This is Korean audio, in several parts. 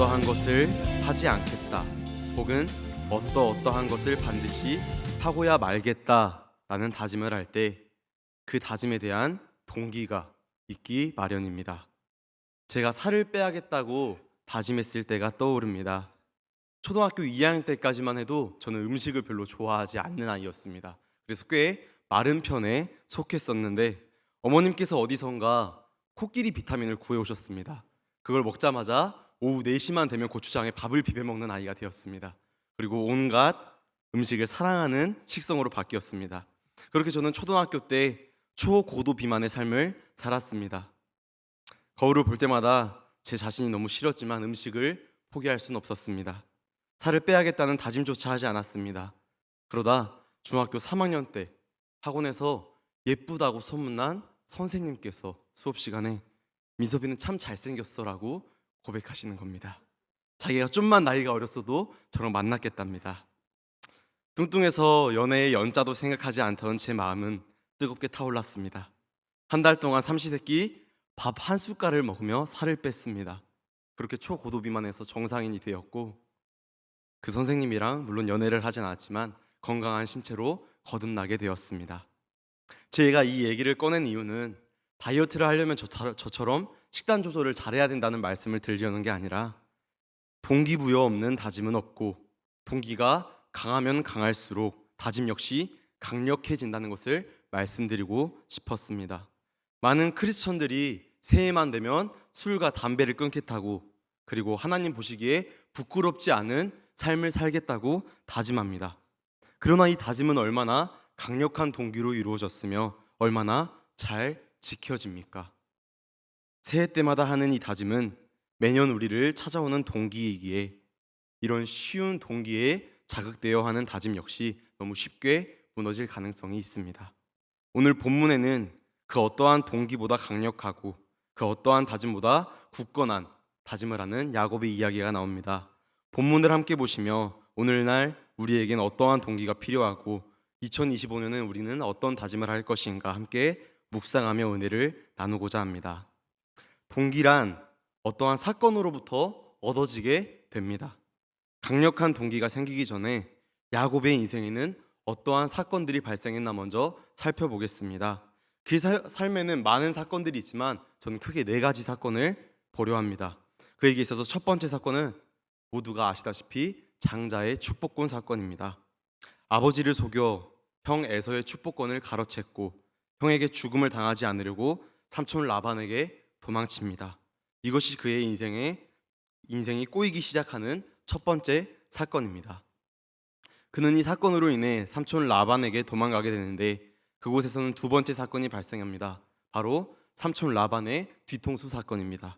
어떠어떠한 것을 하지 않겠다, 혹은 어떠어떠한 것을 반드시 하고야 말겠다라는 다짐을 할 때 그 다짐에 대한 동기가 있기 마련입니다. 제가 살을 빼야겠다고 다짐했을 때가 떠오릅니다. 초등학교 2학년 때까지만 해도 저는 음식을 별로 좋아하지 않는 아이였습니다. 그래서 꽤 마른 편에 속했었는데 어머님께서 어디선가 코끼리 비타민을 구해 오셨습니다. 그걸 먹자마자 오후 4시만 되면 고추장에 밥을 비벼 먹는 아이가 되었습니다. 그리고 온갖 음식을 사랑하는 식성으로 바뀌었습니다. 그렇게 저는 초등학교 때 초고도 비만의 삶을 살았습니다. 거울을 볼 때마다 제 자신이 너무 싫었지만 음식을 포기할 수는 없었습니다. 살을 빼야겠다는 다짐조차 하지 않았습니다. 그러다 중학교 3학년 때 학원에서 예쁘다고 소문난 선생님께서 수업 시간에 민섭이는 참 잘생겼어 라고 고백하시는 겁니다. 자기가 좀만 나이가 어렸어도 저랑 만났겠답니다. 뚱뚱해서 연애의 연자도 생각하지 않던 제 마음은 뜨겁게 타올랐습니다. 한 달 동안 삼시세끼 밥 한 숟갈을 먹으며 살을 뺐습니다. 그렇게 초고도 비만에서 정상인이 되었고, 그 선생님이랑 물론 연애를 하진 않았지만 건강한 신체로 거듭나게 되었습니다. 제가 이 얘기를 꺼낸 이유는 다이어트를 하려면 저처럼 식단 조절을 잘해야 된다는 말씀을 드리려는 게 아니라, 동기부여 없는 다짐은 없고 동기가 강하면 강할수록 다짐 역시 강력해진다는 것을 말씀드리고 싶었습니다. 많은 크리스천들이 새해만 되면 술과 담배를 끊겠다고, 그리고 하나님 보시기에 부끄럽지 않은 삶을 살겠다고 다짐합니다. 그러나 이 다짐은 얼마나 강력한 동기로 이루어졌으며 얼마나 잘 지켜집니까? 새해 때마다 하는 이 다짐은 매년 우리를 찾아오는 동기이기에 이런 쉬운 동기에 자극되어 하는 다짐 역시 너무 쉽게 무너질 가능성이 있습니다. 오늘 본문에는 그 어떠한 동기보다 강력하고 그 어떠한 다짐보다 굳건한 다짐을 하는 야곱의 이야기가 나옵니다. 본문을 함께 보시며 오늘날 우리에겐 어떠한 동기가 필요하고 2025년은 우리는 어떤 다짐을 할 것인가 함께 묵상하며 은혜를 나누고자 합니다. 동기란 어떠한 사건으로부터 얻어지게 됩니다. 강력한 동기가 생기기 전에 야곱의 인생에는 어떠한 사건들이 발생했나 먼저 살펴보겠습니다. 그 삶에는 많은 사건들이 있지만 저는 크게 4가지 사건을 보려 합니다. 그에게 있어서 첫 번째 사건은 모두가 아시다시피 장자의 축복권 사건입니다. 아버지를 속여 형 에서의 축복권을 가로챘고 형에게 죽음을 당하지 않으려고 삼촌 라반에게 도망칩니다. 이것이 그의 인생이 꼬이기 시작하는 첫 번째 사건입니다. 그는 이 사건으로 인해 삼촌 라반에게 도망가게 되는데 그곳에서는 두 번째 사건이 발생합니다. 바로 삼촌 라반의 뒤통수 사건입니다.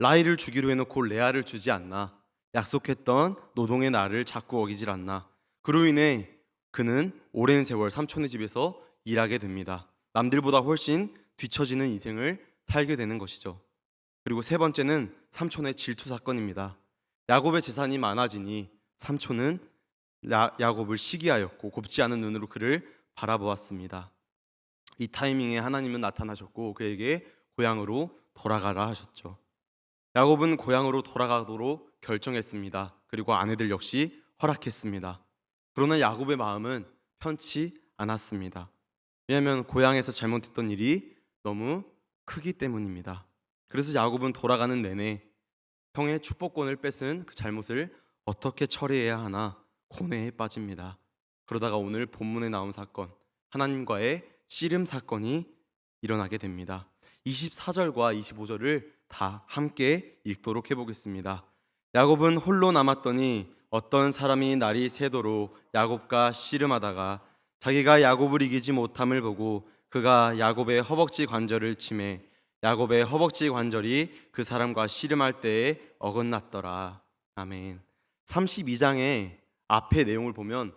라헬을 주기로 해놓고 레아를 주지 않나, 약속했던 노동의 날을 자꾸 어기질 않나, 그로 인해 그는 오랜 세월 삼촌의 집에서 일하게 됩니다. 남들보다 훨씬 뒤처지는 인생을 살게 되는 것이죠. 그리고 세 번째는 삼촌의 질투 사건입니다. 야곱의 재산이 많아지니 삼촌은 야곱을 시기하였고 곱지 않은 눈으로 그를 바라보았습니다. 이 타이밍에 하나님은 나타나셨고 그에게 고향으로 돌아가라 하셨죠. 야곱은 고향으로 돌아가도록 결정했습니다. 그리고 아내들 역시 허락했습니다. 그러나 야곱의 마음은 편치 않았습니다. 왜냐하면 고향에서 잘못했던 일이 너무 크기 때문입니다. 그래서 야곱은 돌아가는 내내 형의 축복권을 뺏은 그 잘못을 어떻게 처리해야 하나 고뇌에 빠집니다. 그러다가 오늘 본문에 나온 사건, 하나님과의 씨름 사건이 일어나게 됩니다. 24절과 25절을 다 함께 읽도록 해보겠습니다. 야곱은 홀로 남았더니 어떤 사람이 날이 새도록 야곱과 씨름하다가 자기가 야곱을 이기지 못함을 보고 그가 야곱의 허벅지 관절을 치매 야곱의 허벅지 관절이 그 사람과 씨름할 때에 어긋났더라. 아멘. 32장의 앞의 내용을 보면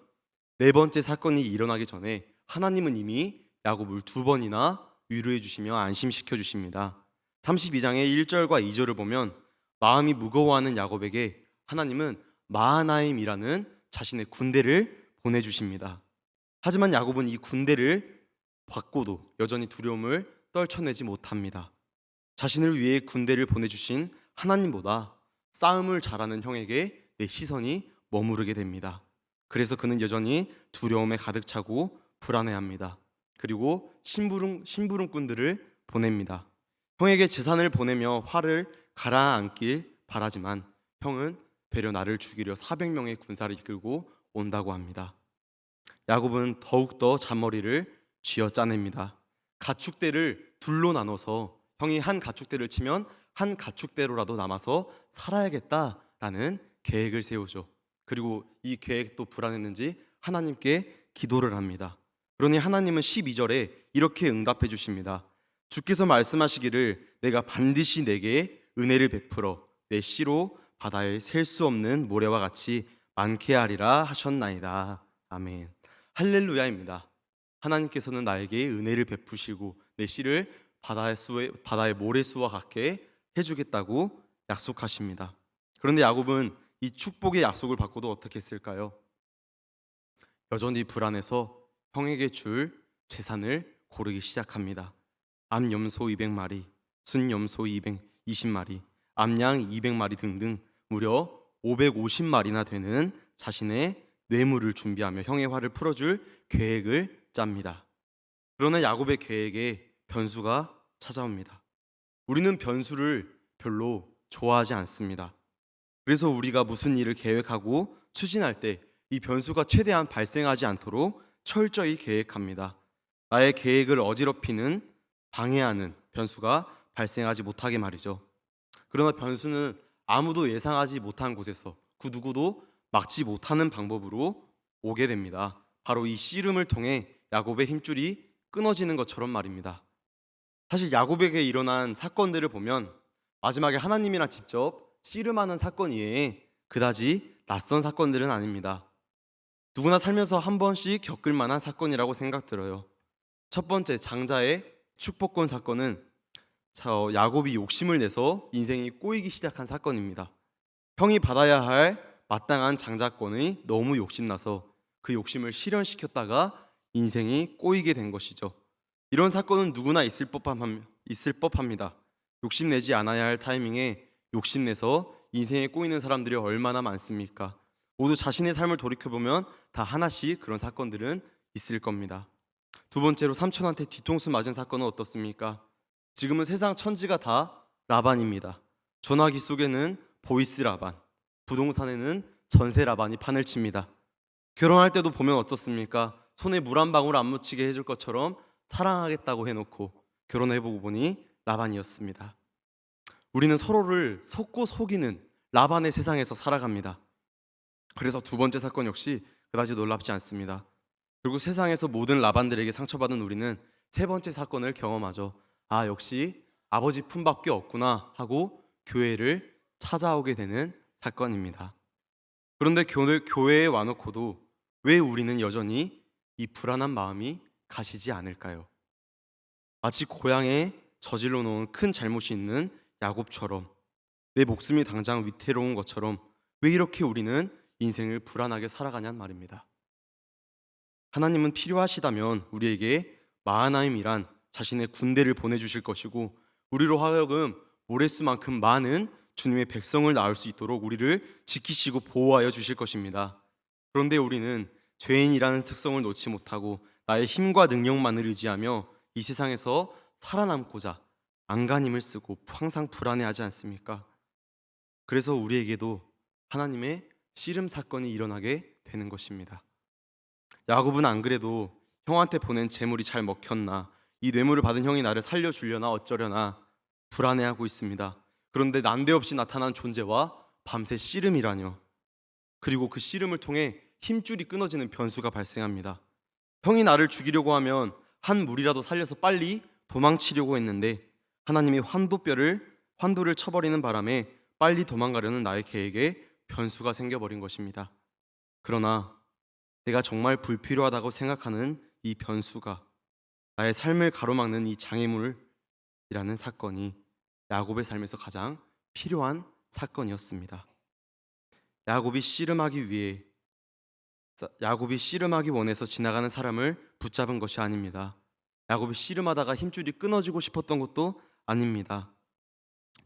4번째 사건이 일어나기 전에 하나님은 이미 야곱을 2번이나 위로해 주시며 안심시켜 주십니다. 32장의 1절과 2절을 보면 마음이 무거워하는 야곱에게 하나님은 마하나임이라는 자신의 군대를 보내주십니다. 하지만 야곱은 이 군대를 받고도 여전히 두려움을 떨쳐내지 못합니다. 자신을 위해 군대를 보내주신 하나님보다 싸움을 잘하는 형에게 내 시선이 머무르게 됩니다. 그래서 그는 여전히 두려움에 가득 차고 불안해합니다. 그리고 심부름꾼들을 보냅니다. 형에게 재산을 보내며 화를 가라앉길 바라지만 형은 되려 나를 죽이려 400명의 군사를 이끌고 온다고 합니다. 야곱은 더욱더 잔머리를 쥐어 짜냅니다. 가축대를 둘로 나눠서 형이 한 가축대를 치면 한 가축대로라도 남아서 살아야겠다라는 계획을 세우죠. 그리고 이 계획도 불안했는지 하나님께 기도를 합니다. 그러니 하나님은 12절에 이렇게 응답해 주십니다. 주께서 말씀하시기를 내가 반드시 내게 은혜를 베풀어 내 씨로 바다에 셀 수 없는 모래와 같이 많게 하리라 하셨나이다. 아멘. 할렐루야입니다. 하나님께서는 나에게 은혜를 베푸시고 내 씨를 바다의 모래수와 같게 해주겠다고 약속하십니다. 그런데 야곱은 이 축복의 약속을 받고도 어떻게 했을까요? 여전히 불안해서 형에게 줄 재산을 고르기 시작합니다. 암염소 200마리, 순염소 220마리, 암양 200마리 등등 무려 550마리나 되는 자신의 뇌물을 준비하며 형의 화를 풀어줄 계획을 짭니다. 그러나 야곱의 계획에 변수가 찾아옵니다. 우리는 변수를 별로 좋아하지 않습니다. 그래서 우리가 무슨 일을 계획하고 추진할 때 이 변수가 최대한 발생하지 않도록 철저히 계획합니다. 나의 계획을 어지럽히는, 방해하는 변수가 발생하지 못하게 말이죠. 그러나 변수는 아무도 예상하지 못한 곳에서 그 누구도 막지 못하는 방법으로 오게 됩니다. 바로 이 씨름을 통해 야곱의 힘줄이 끊어지는 것처럼 말입니다. 사실 야곱에게 일어난 사건들을 보면 마지막에 하나님이랑 직접 씨름하는 사건 이외에 그다지 낯선 사건들은 아닙니다. 누구나 살면서 한 번씩 겪을 만한 사건이라고 생각 들어요. 첫 번째, 장자의 축복권 사건은 야곱이 욕심을 내서 인생이 꼬이기 시작한 사건입니다. 형이 받아야 할 마땅한 장자권이 너무 욕심나서 그 욕심을 실현시켰다가 인생이 꼬이게 된 것이죠. 이런 사건은 누구나 있을 법합니다. 욕심내지 않아야 할 타이밍에 욕심내서 인생에 꼬이는 사람들이 얼마나 많습니까? 모두 자신의 삶을 돌이켜보면 다 하나씩 그런 사건들은 있을 겁니다. 두 번째로, 삼촌한테 뒤통수 맞은 사건은 어떻습니까? 지금은 세상 천지가 다 라반입니다. 전화기 속에는 보이스 라반, 부동산에는 전세 라반이 판을 칩니다. 결혼할 때도 보면 어떻습니까? 손에 물 한 방울 안 묻히게 해줄 것처럼 사랑하겠다고 해놓고 결혼해보고 보니 라반이었습니다. 우리는 서로를 속고 속이는 라반의 세상에서 살아갑니다. 그래서 두 번째 사건 역시 그다지 놀랍지 않습니다. 결국 세상에서 모든 라반들에게 상처받은 우리는 세 번째 사건을 경험하죠. 아, 역시 아버지 품밖에 없구나 하고 교회를 찾아오게 되는 사건입니다. 그런데 교회에 와놓고도 왜 우리는 여전히 이 불안한 마음이 가시지 않을까요? 마치 고향에 저질러 놓은 큰 잘못이 있는 야곱처럼, 내 목숨이 당장 위태로운 것처럼 왜 이렇게 우리는 인생을 불안하게 살아가냔 말입니다. 하나님은 필요하시다면 우리에게 마하나임이란 자신의 군대를 보내주실 것이고 우리로 하여금 모래수만큼 많은 주님의 백성을 낳을 수 있도록 우리를 지키시고 보호하여 주실 것입니다. 그런데 우리는 죄인이라는 특성을 놓지 못하고 나의 힘과 능력만을 의지하며 이 세상에서 살아남고자 안간힘을 쓰고 항상 불안해하지 않습니까? 그래서 우리에게도 하나님의 씨름 사건이 일어나게 되는 것입니다. 야곱은 안 그래도 형한테 보낸 재물이 잘 먹혔나, 이 뇌물을 받은 형이 나를 살려주려나 어쩌려나 불안해하고 있습니다. 그런데 난데없이 나타난 존재와 밤새 씨름이라뇨. 그리고 그 씨름을 통해 힘줄이 끊어지는 변수가 발생합니다. 형이 나를 죽이려고 하면 한 물이라도 살려서 빨리 도망치려고 했는데 하나님이 환도를 쳐버리는 바람에 빨리 도망가려는 나의 계획에 변수가 생겨버린 것입니다. 그러나 내가 정말 불필요하다고 생각하는 이 변수가 나의 삶을 가로막는 이 장애물이라는 사건이 야곱의 삶에서 가장 필요한 사건이었습니다. 야곱이 씨름하기 원해서 지나가는 사람을 붙잡은 것이 아닙니다. 야곱이 씨름하다가 힘줄이 끊어지고 싶었던 것도 아닙니다.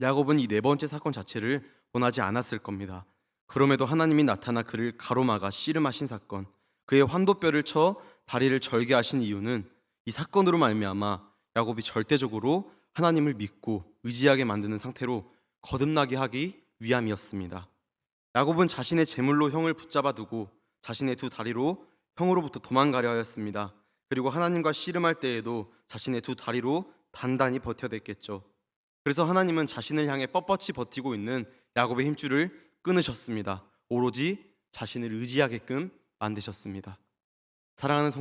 야곱은 이 네 번째 사건 자체를 원하지 않았을 겁니다. 그럼에도 하나님이 나타나 그를 가로막아 씨름하신 사건, 그의 환도뼈를 쳐 다리를 절게 하신 이유는 이 사건으로 말미암아 야곱이 절대적으로 하나님을 믿고 의지하게 만드는 상태로 거듭나게 하기 위함이었습니다. 야곱은 자신의 재물로 형을 붙잡아 두고 자신의 두 다리로 형으로부터 도망가려 하였습니다. 그리고 하나님과 씨름할 때에도 자신의 두 다리로 단단히 버텨냈겠죠. 그래서 하나님은 자신을 향해 뻣뻣이 버티고 있는 야곱의 힘줄을 끊으셨습니다. 오로지 자신을 의지하게끔 만드셨습니다. 사랑하는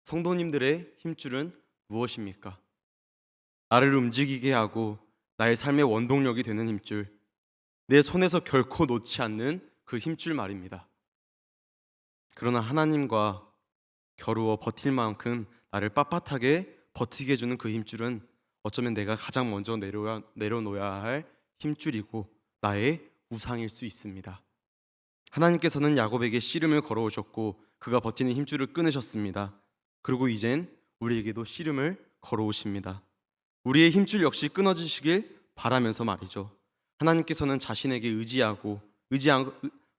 성도님들의 힘줄은 무엇입니까? 나를 움직이게 하고 나의 삶의 원동력이 되는 힘줄, 내 손에서 결코 놓지 않는 그 힘줄 말입니다. 그러나 하나님과 겨루어 버틸 만큼 나를 빳빳하게 버티게 해주는 그 힘줄은 어쩌면 내가 가장 먼저 내려놓아야 할 힘줄이고 나의 우상일 수 있습니다. 하나님께서는 야곱에게 씨름을 걸어오셨고 그가 버티는 힘줄을 끊으셨습니다. 그리고 이젠 우리에게도 씨름을 걸어오십니다. 우리의 힘줄 역시 끊어지시길 바라면서 말이죠. 하나님께서는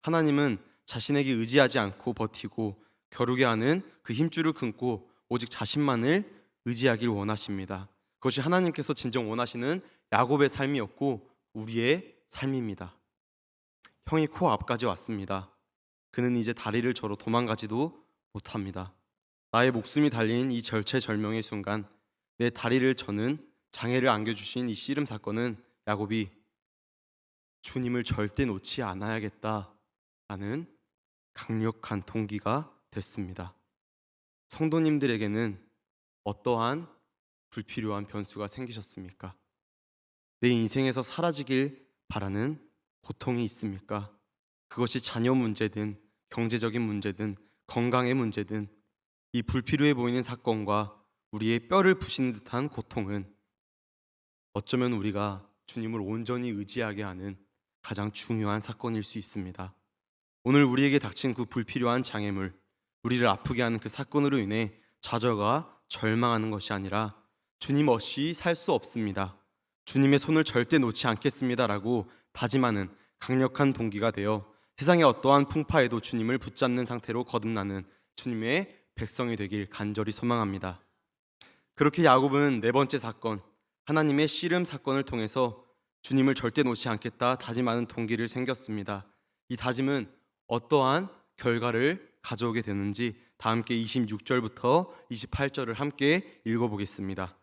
하나님은 자신에게 의지하지 않고 버티고 겨루게 하는 그 힘줄을 끊고 오직 자신만을 의지하길 원하십니다. 그것이 하나님께서 진정 원하시는 야곱의 삶이었고 우리의 삶입니다. 형이 코앞까지 왔습니다. 그는 이제 다리를 저러 도망가지도 못합니다. 나의 목숨이 달린 이 절체절명의 순간 내 다리를 저는 장애를 안겨주신 이 씨름 사건은 야곱이 주님을 절대 놓지 않아야겠다라는 강력한 동기가 됐습니다. 성도님들에게는 어떠한 불필요한 변수가 생기셨습니까? 내 인생에서 사라지길 바라는 고통이 있습니까? 그것이 자녀 문제든 경제적인 문제든 건강의 문제든 이 불필요해 보이는 사건과 우리의 뼈를 부시는 듯한 고통은 어쩌면 우리가 주님을 온전히 의지하게 하는 가장 중요한 사건일 수 있습니다. 오늘 우리에게 닥친 그 불필요한 장애물, 우리를 아프게 하는 그 사건으로 인해 좌절과 절망하는 것이 아니라 주님 없이 살 수 없습니다, 주님의 손을 절대 놓지 않겠습니다라고 다짐하는 강력한 동기가 되어 세상의 어떠한 풍파에도 주님을 붙잡는 상태로 거듭나는 주님의 백성이 되길 간절히 소망합니다. 그렇게 야곱은 네 번째 사건, 하나님의 씨름 사건을 통해서 주님을 절대 놓지 않겠다 다짐하는 동기를 생겼습니다. 이 다짐은 어떠한 결과를 가져오게 되는지 다 함께 26절부터 28절을 함께 읽어보겠습니다.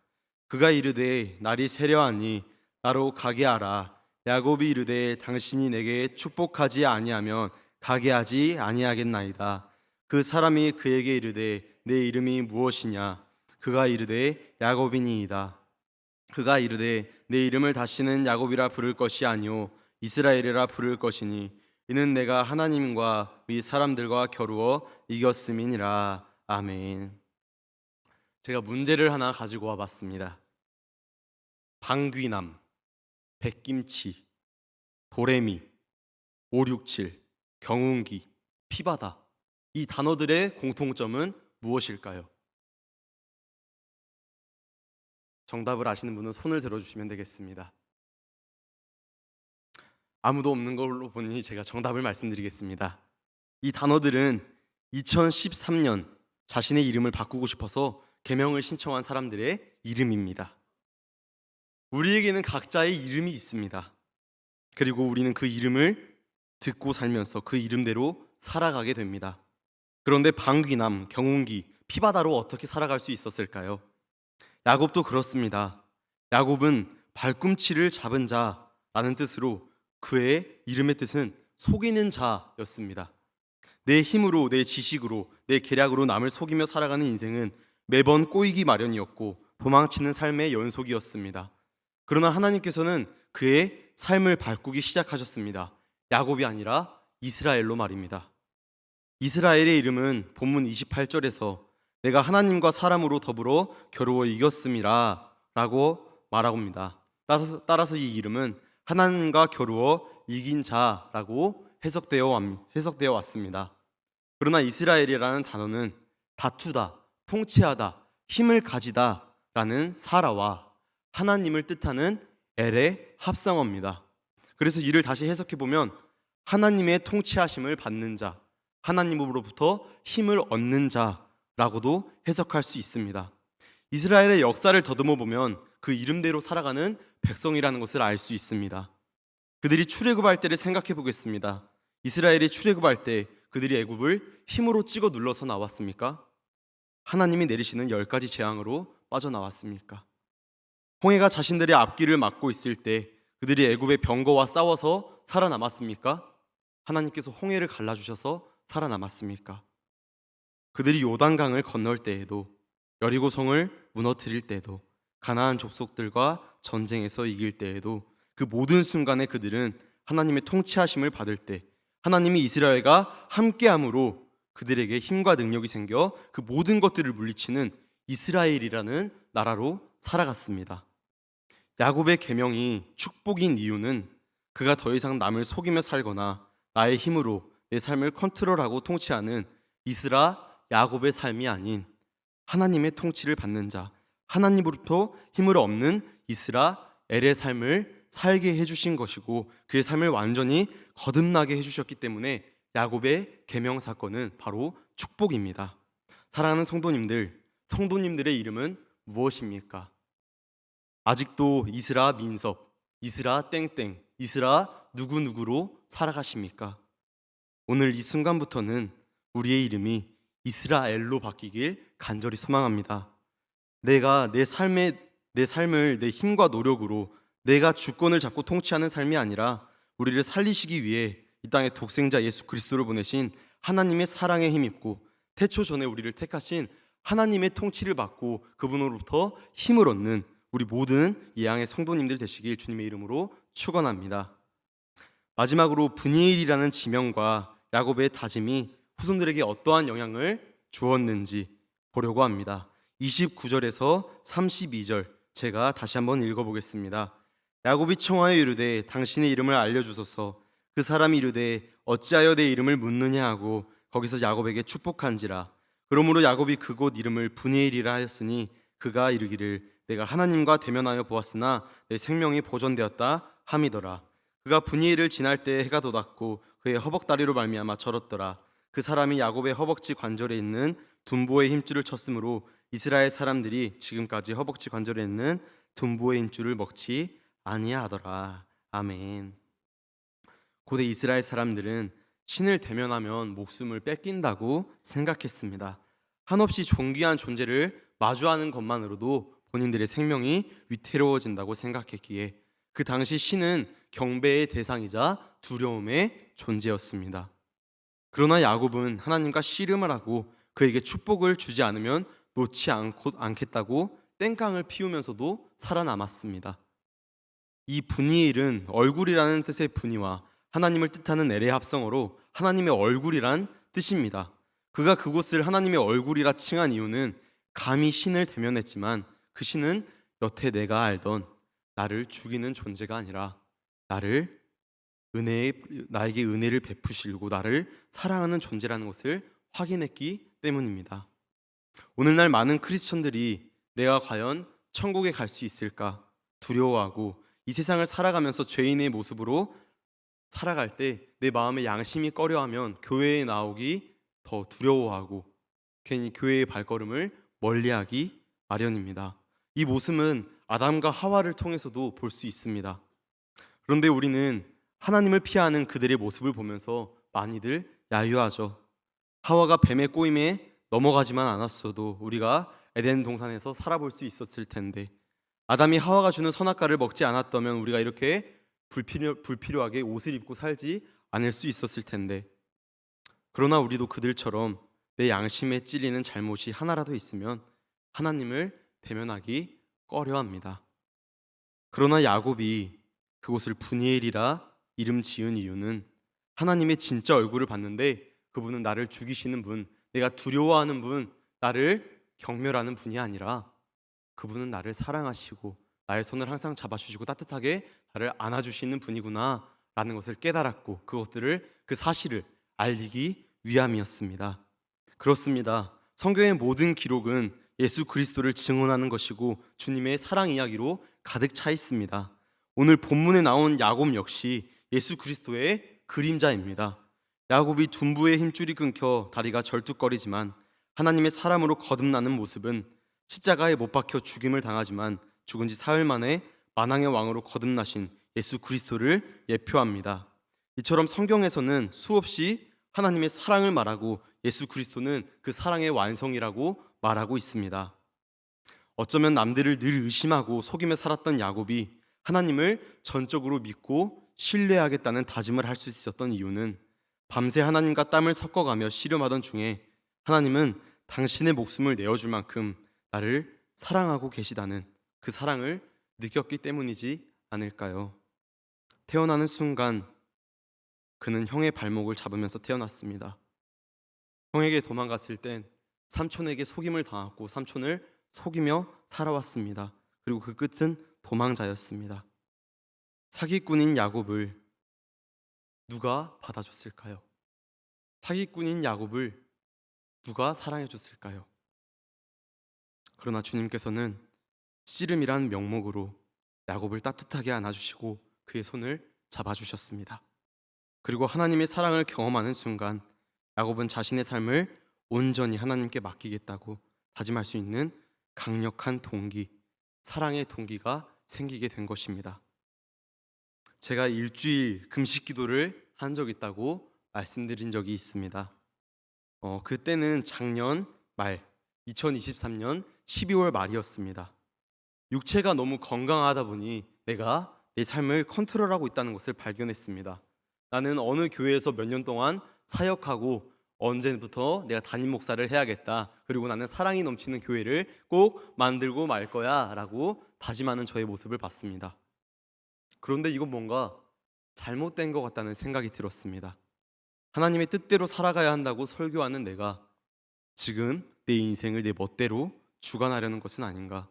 그가 이르되 날이 세려하니 나로 가게 하라. 야곱이 이르되 당신이 내게 축복하지 아니하면 가게 하지 아니하겠나이다. 그 사람이 그에게 이르되 내 이름이 무엇이냐? 그가 이르되 야곱이니이다. 그가 이르되 내 이름을 다시는 야곱이라 부를 것이 아니오 이스라엘이라 부를 것이니 이는 내가 하나님과 위 사람들과 겨루어 이겼음이니라. 아멘. 제가 문제를 하나 가지고 와봤습니다. 방귀남, 백김치, 도레미, 567, 경운기, 피바다, 이 단어들의 공통점은 무엇일까요? 정답을 아시는 분은 손을 들어주시면 되겠습니다. 아무도 없는 걸로 보니 제가 정답을 말씀드리겠습니다. 이 단어들은 2013년 자신의 이름을 바꾸고 싶어서 계명을 신청한 사람들의 이름입니다. 우리에게는 각자의 이름이 있습니다. 그리고 우리는 그 이름을 듣고 살면서 그 이름대로 살아가게 됩니다. 그런데 방귀남, 경운기, 피바다로 어떻게 살아갈 수 있었을까요? 야곱도 그렇습니다. 야곱은 발꿈치를 잡은 자라는 뜻으로 그의 이름의 뜻은 속이는 자였습니다. 내 힘으로, 내 지식으로, 내 계략으로 남을 속이며 살아가는 인생은 매번 꼬이기 마련이었고 도망치는 삶의 연속이었습니다. 그러나 하나님께서는 그의 삶을 바꾸기 시작하셨습니다. 야곱이 아니라 이스라엘로 말입니다. 이스라엘의 이름은 본문 28절에서 내가 하나님과 사람으로 더불어 겨루어 이겼음이라 라고 말하고 합니다. 따라서 이 이름은 하나님과 겨루어 이긴 자라고 해석되어 왔습니다. 그러나 이스라엘이라는 단어는 다투다, 통치하다, 힘을 가지다 라는 사라와 하나님을 뜻하는 엘의 합성어입니다. 그래서 이를 다시 해석해 보면 하나님의 통치하심을 받는 자, 하나님으로부터 힘을 얻는 자라고도 해석할 수 있습니다. 이스라엘의 역사를 더듬어 보면 그 이름대로 살아가는 백성이라는 것을 알 수 있습니다. 그들이 출애굽할 때를 생각해 보겠습니다. 이스라엘이 출애굽할 때 그들이 애굽을 힘으로 찍어 눌러서 나왔습니까? 하나님이 내리시는 10가지 재앙으로 빠져나왔습니까? 홍해가 자신들의 앞길을 막고 있을 때 그들이 애굽의 병거와 싸워서 살아남았습니까? 하나님께서 홍해를 갈라주셔서 살아남았습니까? 그들이 요단강을 건널 때에도, 여리고성을 무너뜨릴 때도, 가나안 족속들과 전쟁에서 이길 때에도, 그 모든 순간에 그들은 하나님의 통치하심을 받을 때 하나님이 이스라엘과 함께함으로 그들에게 힘과 능력이 생겨 그 모든 것들을 물리치는 이스라엘이라는 나라로 살아갔습니다. 야곱의 계명이 축복인 이유는 그가 더 이상 남을 속이며 살거나 나의 힘으로 내 삶을 컨트롤하고 통치하는 이스라 야곱의 삶이 아닌 하나님의 통치를 받는 자, 하나님으로부터 힘을 얻는 이스라 엘의 삶을 살게 해주신 것이고 그의 삶을 완전히 거듭나게 해주셨기 때문에 야곱의 계명 사건은 바로 축복입니다. 사랑하는 성도님들, 성도님들의 이름은 무엇입니까? 아직도 이스라 민섭, 이스라 땡땡, 이스라 누구누구로 살아가십니까? 오늘 이 순간부터는 우리의 이름이 이스라엘로 바뀌길 간절히 소망합니다. 내가 내 삶을 내 힘과 노력으로 내가 주권을 잡고 통치하는 삶이 아니라 우리를 살리시기 위해 이 땅에 독생자 예수 그리스도를 보내신 하나님의 사랑에 힘입고 태초 전에 우리를 택하신 하나님의 통치를 받고 그분으로부터 힘을 얻는 우리 모든 예양의 성도님들 되시길 주님의 이름으로 축원합니다. 마지막으로 분이엘이라는 지명과 야곱의 다짐이 후손들에게 어떠한 영향을 주었는지 보려고 합니다. 29절에서 32절 제가 다시 한번 읽어보겠습니다. 야곱이 청하여 이르되 당신의 이름을 알려주소서. 그 사람이 이르되 어찌하여 내 이름을 묻느냐 하고 거기서 야곱에게 축복한지라. 그러므로 야곱이 그곳 이름을 분이엘이라 하였으니 그가 이르기를 내가 하나님과 대면하여 보았으나 내 생명이 보존되었다 함이더라. 그가 분이엘을 지날 때 해가 돋았고 그의 허벅다리로 말미암아 절었더라. 그 사람이 야곱의 허벅지 관절에 있는 둔보의 힘줄을 쳤으므로 이스라엘 사람들이 지금까지 허벅지 관절에 있는 둔보의 힘줄을 먹지 아니하더라. 아멘. 고대 이스라엘 사람들은 신을 대면하면 목숨을 뺏긴다고 생각했습니다. 한없이 존귀한 존재를 마주하는 것만으로도 본인들의 생명이 위태로워진다고 생각했기에 그 당시 신은 경배의 대상이자 두려움의 존재였습니다. 그러나 야곱은 하나님과 씨름을 하고 그에게 축복을 주지 않으면 놓지 않겠다고 땡깡을 피우면서도 살아남았습니다. 이 분이엘은 얼굴이라는 뜻의 분이와 하나님을 뜻하는 엘의 합성어로 하나님의 얼굴이란 뜻입니다. 그가 그곳을 하나님의 얼굴이라 칭한 이유는 감히 신을 대면했지만 그 신은 여태 내가 알던 나를 죽이는 존재가 아니라 나에게 은혜를 베푸시고 나를 사랑하는 존재라는 것을 확인했기 때문입니다. 오늘날 많은 크리스천들이 내가 과연 천국에 갈 수 있을까 두려워하고 이 세상을 살아가면서 죄인의 모습으로 살아갈 때 내 마음의 양심이 꺼려하면 교회에 나오기 더 두려워하고 괜히 교회의 발걸음을 멀리하기 마련입니다. 이 모습은 아담과 하와를 통해서도 볼 수 있습니다. 그런데 우리는 하나님을 피하는 그들의 모습을 보면서 많이들 야유하죠. 하와가 뱀의 꼬임에 넘어가지만 않았어도 우리가 에덴 동산에서 살아볼 수 있었을 텐데, 아담이 하와가 주는 선악과를 먹지 않았다면 우리가 이렇게 불필요하게 옷을 입고 살지 않을 수 있었을 텐데, 그러나 우리도 그들처럼 내 양심에 찔리는 잘못이 하나라도 있으면 하나님을 대면하기 꺼려합니다. 그러나 야곱이 그곳을 분이엘이라 이름 지은 이유는 하나님의 진짜 얼굴을 봤는데 그분은 나를 죽이시는 분, 내가 두려워하는 분, 나를 경멸하는 분이 아니라 그분은 나를 사랑하시고 나의 손을 항상 잡아주시고 따뜻하게 나를 안아주시는 분이구나 라는 것을 깨달았고 그 사실을 알리기 위함이었습니다. 그렇습니다. 성경의 모든 기록은 예수 그리스도를 증언하는 것이고 주님의 사랑 이야기로 가득 차 있습니다. 오늘 본문에 나온 야곱 역시 예수 그리스도의 그림자입니다. 야곱이 둔부의 힘줄이 끊겨 다리가 절뚝거리지만 하나님의 사람으로 거듭나는 모습은 십자가에 못 박혀 죽임을 당하지만 죽은 지 사흘 만에 만왕의 왕으로 거듭나신 예수 그리스도를 예표합니다. 이처럼 성경에서는 수없이 하나님의 사랑을 말하고 예수 그리스도는 그 사랑의 완성이라고 말하고 있습니다. 어쩌면 남들을 늘 의심하고 속이며 살았던 야곱이 하나님을 전적으로 믿고 신뢰하겠다는 다짐을 할 수 있었던 이유는 밤새 하나님과 땀을 섞어가며 씨름하던 중에 하나님은 당신의 목숨을 내어줄 만큼 나를 사랑하고 계시다는 그 사랑을 느꼈기 때문이지 않을까요? 태어나는 순간 그는 형의 발목을 잡으면서 태어났습니다. 형에게 도망갔을 땐 삼촌에게 속임을 당하고 삼촌을 속이며 살아왔습니다. 그리고 그 끝은 도망자였습니다. 사기꾼인 야곱을 누가 받아줬을까요? 사기꾼인 야곱을 누가 사랑해줬을까요? 그러나 주님께서는 씨름이란 명목으로 야곱을 따뜻하게 안아주시고 그의 손을 잡아주셨습니다. 그리고 하나님의 사랑을 경험하는 순간 야곱은 자신의 삶을 온전히 하나님께 맡기겠다고 다짐할 수 있는 강력한 동기, 사랑의 동기가 생기게 된 것입니다. 제가 일주일 금식 기도를 한 적 있다고 말씀드린 적이 있습니다. 그때는 작년 말 2023년 12월 말이었습니다. 육체가 너무 건강하다 보니 내가 내 삶을 컨트롤하고 있다는 것을 발견했습니다. 나는 어느 교회에서 몇 년 동안 사역하고 언제부터 내가 담임 목사를 해야겠다. 그리고 나는 사랑이 넘치는 교회를 꼭 만들고 말 거야 라고 다짐하는 저의 모습을 봤습니다. 그런데 이건 뭔가 잘못된 것 같다는 생각이 들었습니다. 하나님의 뜻대로 살아가야 한다고 설교하는 내가 지금 내 인생을 내 멋대로 주관하려는 것은 아닌가.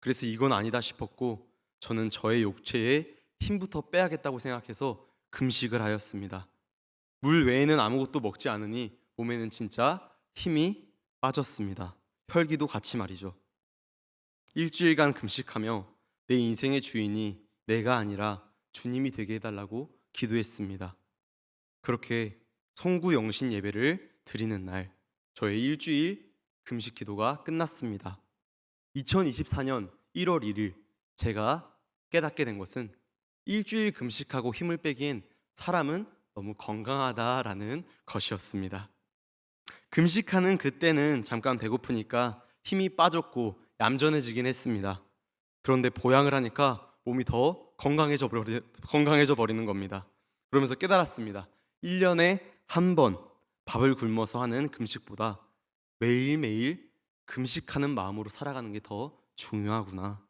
그래서 이건 아니다 싶었고 저는 저의 육체에 힘부터 빼야겠다고 생각해서 금식을 하였습니다. 물 외에는 아무것도 먹지 않으니 몸에는 진짜 힘이 빠졌습니다. 혈기도 같이 말이죠. 일주일간 금식하며 내 인생의 주인이 내가 아니라 주님이 되게 해달라고 기도했습니다. 그렇게 송구영신 예배를 드리는 날 저의 일주일 금식 기도가 끝났습니다. 2024년 1월 1일 제가 깨닫게 된 것은 일주일 금식하고 힘을 빼기엔 사람은 너무 건강하다라는 것이었습니다. 금식하는 그때는 잠깐 배고프니까 힘이 빠졌고 얌전해지긴 했습니다. 그런데 보양을 하니까 몸이 더 건강해져 버리는 겁니다. 그러면서 깨달았습니다. 1년에 한 번 밥을 굶어서 하는 금식보다 매일매일 금식하는 마음으로 살아가는 게 더 중요하구나.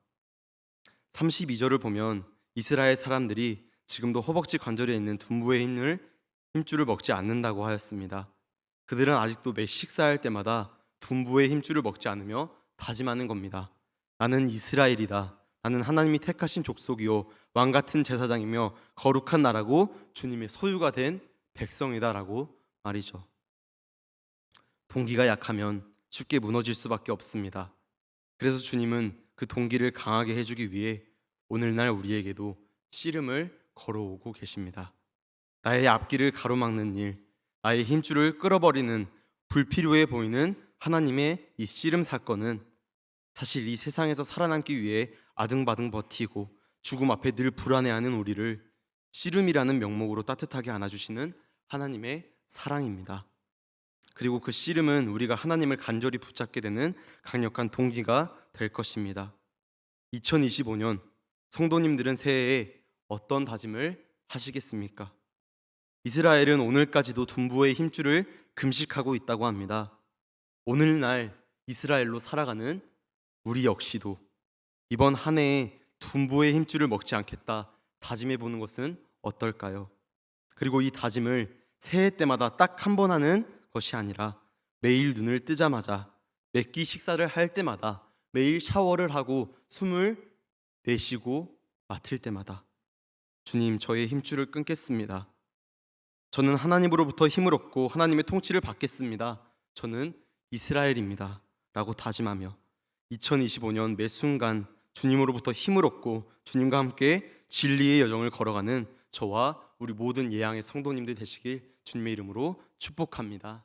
32절을 보면 이스라엘 사람들이 지금도 허벅지 관절에 있는 둔부의 힘줄을 먹지 않는다고 하였습니다. 그들은 아직도 매 식사할 때마다 둔부의 힘줄을 먹지 않으며 다짐하는 겁니다. 나는 이스라엘이다. 나는 하나님이 택하신 족속이요 왕같은 제사장이며 거룩한 나라고 주님의 소유가 된 백성이다 라고 말이죠. 동기가 약하면 쉽게 무너질 수밖에 없습니다. 그래서 주님은 그 동기를 강하게 해주기 위해 오늘날 우리에게도 씨름을 걸어오고 계십니다. 나의 앞길을 가로막는 일, 나의 힘줄을 끌어버리는 불필요해 보이는 하나님의 이 씨름 사건은 사실 이 세상에서 살아남기 위해 아등바등 버티고 죽음 앞에 늘 불안해하는 우리를 씨름이라는 명목으로 따뜻하게 안아주시는 하나님의 사랑입니다. 그리고 그 씨름은 우리가 하나님을 간절히 붙잡게 되는 강력한 동기가 될 것입니다. 2025년 성도님들은 새해에 어떤 다짐을 하시겠습니까? 이스라엘은 오늘까지도 둔부의 힘줄을 금식하고 있다고 합니다. 오늘날 이스라엘로 살아가는 우리 역시도 이번 한 해에 둔부의 힘줄을 먹지 않겠다 다짐해 보는 것은 어떨까요? 그리고 이 다짐을 새해 때마다 딱 한 번 하는 것이 아니라 매일 눈을 뜨자마자 몇 끼 식사를 할 때마다 매일 샤워를 하고 숨을 내쉬고 맡을 때마다 주님, 저의 힘줄을 끊겠습니다. 저는 하나님으로부터 힘을 얻고 하나님의 통치를 받겠습니다. 저는 이스라엘입니다 라고 다짐하며 2025년 매 순간 주님으로부터 힘을 얻고 주님과 함께 진리의 여정을 걸어가는 저와 우리 모든 예양의 성도님들 되시길 주님의 이름으로 축복합니다.